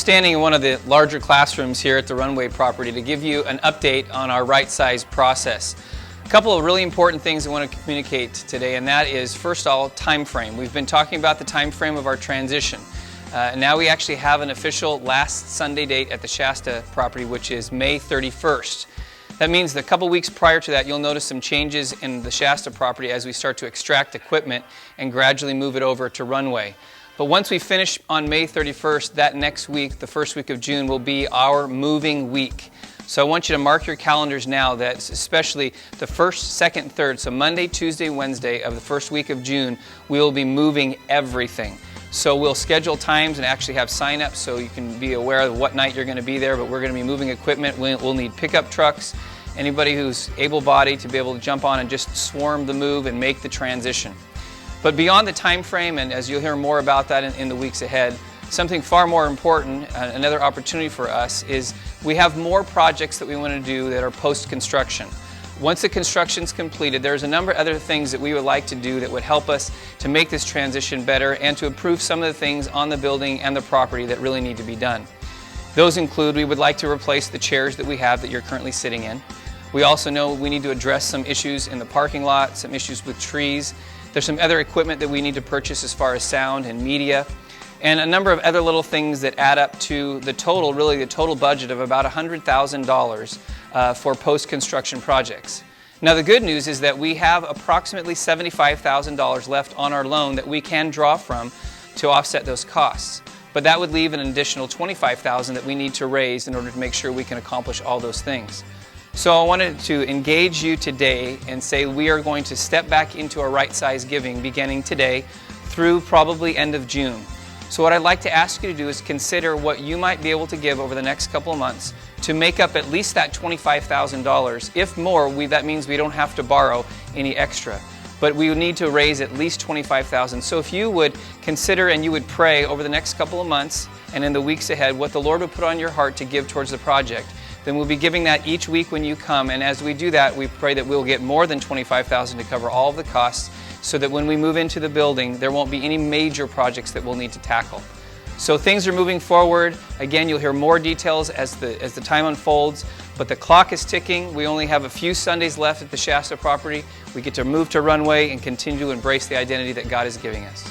standing in one of the larger classrooms here at the Runway property to give you an update on our right size process. A couple of really important things I want to communicate today, and that is, first of all, time frame. We've been talking about the time frame of our transition. Now we actually have an official last Sunday date at the Shasta property, which is May 31st. That means that a couple weeks prior to that, you'll notice some changes in the Shasta property as we start to extract equipment and gradually move it over to Runway. But once we finish on May 31st, that next week, the first week of June, will be our moving week. So I want you to mark your calendars now that especially the first, second, third, so Monday, Tuesday, Wednesday of the first week of June, we will be moving everything. So we'll schedule times and actually have sign-ups so you can be aware of what night you're going to be there, but we're going to be moving equipment. We'll need pickup trucks, anybody who's able-bodied to be able to jump on and just swarm the move and make the transition. But beyond the time frame, and as you'll hear more about that in the weeks ahead, something far more important, another opportunity for us, is we have more projects that we want to do that are post-construction. Once the construction's completed, there's a number of other things that we would like to do that would help us to make this transition better and to improve some of the things on the building and the property that really need to be done. Those include, we would like to replace the chairs that we have that you're currently sitting in. We also know we need to address some issues in the parking lot, some issues with trees. There's some other equipment that we need to purchase as far as sound and media, and a number of other little things that add up to the total, really the total budget of about $100,000 for post-construction projects. Now the good news is that we have approximately $75,000 left on our loan that we can draw from to offset those costs. But that would leave an additional $25,000 that we need to raise in order to make sure we can accomplish all those things. So I wanted to engage you today and say we are going to step back into our right size giving beginning today through probably end of June. So what I'd like to ask you to do is consider what you might be able to give over the next couple of months to make up at least that $25,000. If more, that means we don't have to borrow any extra. But we would need to raise at least $25,000. So if you would consider and you would pray over the next couple of months and in the weeks ahead what the Lord would put on your heart to give towards the project, then we'll be giving that each week when you come, and as we do that, we pray that we'll get more than $25,000 to cover all of the costs so that when we move into the building, there won't be any major projects that we'll need to tackle. So things are moving forward. Again, you'll hear more details as the time unfolds, but the clock is ticking. We only have a few Sundays left at the Shasta property. We get to move to Runway and continue to embrace the identity that God is giving us.